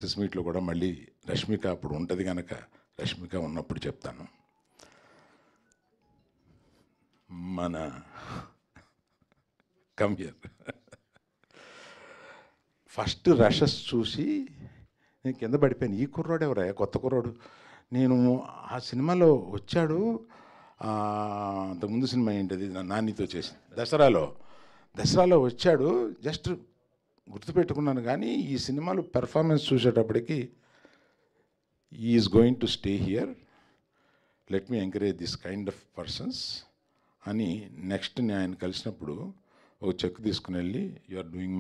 Press మీట్లో కూడా మళ్ళీ రష్మిక అప్పుడు ఉంటుంది కనుక రష్మిక ఉన్నప్పుడు చెప్తాను. మన కమ్ హియర్ ఫస్ట్ రషెస్ చూసి నేను కింద పడిపోయాను. ఈ కుర్రాడు ఎవరా, కొత్త కుర్రాడు. నేను ఆ సినిమాలో వచ్చాడు. అంతకుముందు సినిమా ఏంటది, నానితో చేసింది, దసరాలో వచ్చాడు. జస్ట్ గుర్తుపెట్టుకున్నాను. కానీ ఈ సినిమాలో పెర్ఫార్మెన్స్ చూసేటప్పటికి is going to stay here, let me encourage this kind of persons అని నెక్స్ట్ నేను ఆయన కలిసినప్పుడు ఒక చెక్ తీసుకుని వెళ్ళి you are doing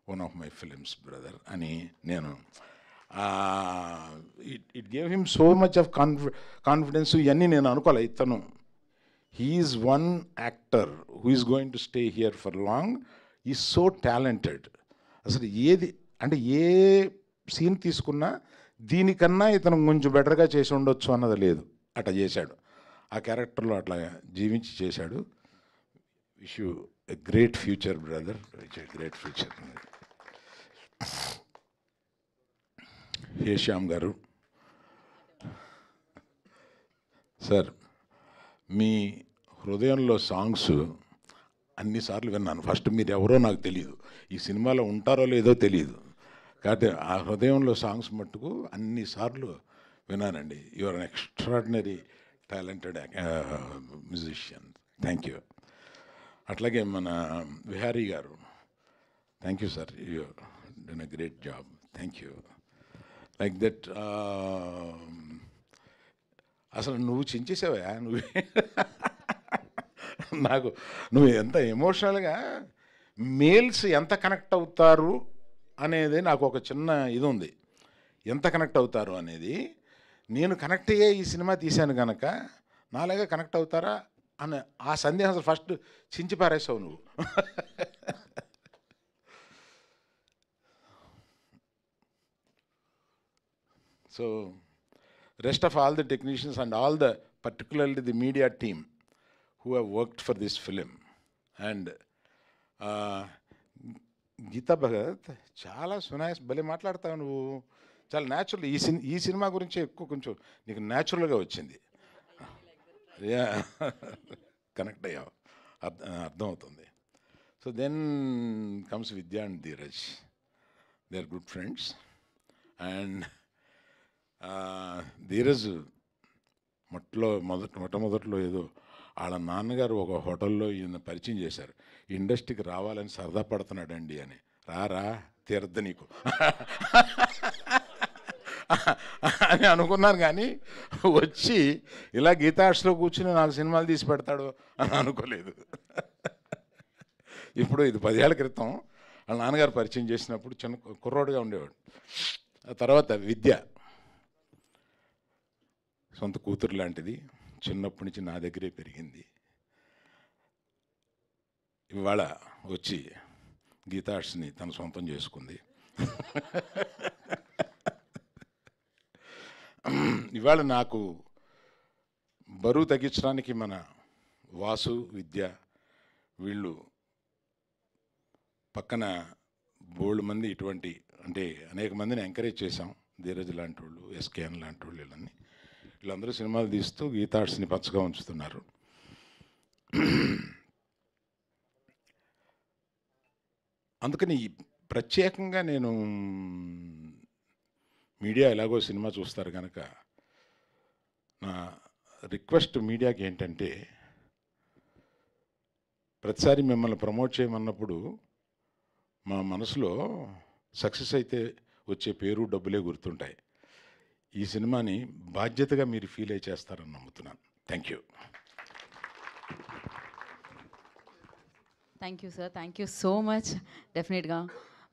one of my films brother అని నేను it gave him so much of confidence. ఇవన్నీ నేను అనుకోలే. ఇతను he is one actor who is going to stay here for long, is so talented. అసలు ఏది అంటే ఏ సీన్ తీసుకున్నా దీనికన్నా ఇతను కొంచెం బెటర్గా చేసి ఉండొచ్చు అన్నది లేదు. అట్లా చేశాడు. ఆ క్యారెక్టర్లో అట్లా జీవించి చేశాడు. Wish you a great future brother, great future. Hey Shyam garu sir, మీ హృదయంలో సాంగ్స్ అన్నిసార్లు విన్నాను. ఫస్ట్ మీరు ఎవరో నాకు తెలియదు, ఈ సినిమాలో ఉంటారో లేదో తెలియదు, కాబట్టి ఆ హృదయంలో సాంగ్స్ మట్టుకు అన్నిసార్లు విన్నానండి. You are an extraordinary talented musician. Thank you. అట్లాగే మన విహారీ గారు, thank you sir, you done a great job. Thank you. Like that అసలు నువ్వు చించేసావా నువ్వే నాకు నువ్వు ఎంత ఎమోషనల్గా మేల్స్ ఎంత కనెక్ట్ అవుతారు అనేది నాకు ఒక చిన్న ఇది ఉంది. ఎంత కనెక్ట్ అవుతారు అనేది నేను కనెక్ట్ అయ్యే ఈ సినిమా తీశాను కనుక నాలాగా కనెక్ట్ అవుతారా అని ఆ సందేహం ఫస్ట్ చించి పారేసావు నువ్వు. So rest of all the technicians and all the particularly the media team who have worked for this film and Geetha Bhagat చాలా సునాయస్ భలే మాట్లాడతావు నువ్వు. చాలా న్యాచురల్. ఈ సినిమా గురించి ఎక్కువ కొంచెం నీకు న్యాచురల్గా వచ్చింది. కనెక్ట్ అయ్యావు, అర్థమవుతుంది. So then comes Vidya and Dheeraj. They are good friends. And Dheeraj మొట్టమొదట్లో ఏదో వాళ్ళ నాన్నగారు ఒక హోటల్లో ఈయన పరిచయం చేశారు. ఇండస్ట్రీకి రావాలని సరదా పడుతున్నాడండి అని. రారా తీరద్ద నీకు అని అనుకున్నాను. కానీ వచ్చి ఇలా గీతార్ట్స్లో కూర్చుని నాకు సినిమాలు తీసి పెడతాడు అని అనుకోలేదు. ఇప్పుడు ఇది 10 ఏళ్ల క్రితం వాళ్ళ నాన్నగారు పరిచయం చేసినప్పుడు చిన్న కుర్రోడుగా ఉండేవాడు. ఆ తర్వాత విద్య సొంత కూతురు లాంటిది, చిన్నప్పటి నుంచి నా దగ్గరే పెరిగింది. ఇవాళ వచ్చి గీతార్ట్స్ని తన సొంతం చేసుకుంది. ఇవాళ నాకు బరువు తగ్గించడానికి మన వాసు, విద్య వీళ్ళు పక్కన బోల్డ్ మంది ఇటువంటి అంటే అనేక మందిని ఎంకరేజ్ చేశాం. ధీరజ్ లాంటి వాళ్ళు, ఎస్కేఎన్ లాంటి వాళ్ళు, వీళ్ళందరూ సినిమాలు తీస్తూ గీతార్ట్స్ని పచ్చగా ఉంచుతున్నారు. అందుకని ప్రత్యేకంగా నేను మీడియా ఎలాగో సినిమా చూస్తారు కనుక నా రిక్వెస్ట్ మీడియాకి ఏంటంటే, ప్రతిసారి మిమ్మల్ని ప్రమోట్ చేయమన్నప్పుడు మా మనసులో సక్సెస్ అయితే వచ్చే పేరు, డబ్బులే గుర్తుంటాయి. ఈ సినిమాని బాధ్యతగా మీరు ఫీల్ అయి చేస్తారని నమ్ముతున్నాను. Thank you. Thank you sir, thank you so much. డెఫినెట్గా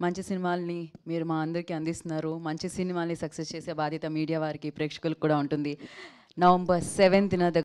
మంచి సినిమాల్ని మీరు మా అందరికీ అందిస్తున్నారు. మంచి సినిమాల్ని సక్సెస్ చేసే బాధ్యత మీడియా వారికి, ప్రేక్షకులకు కూడా ఉంటుంది. November 7th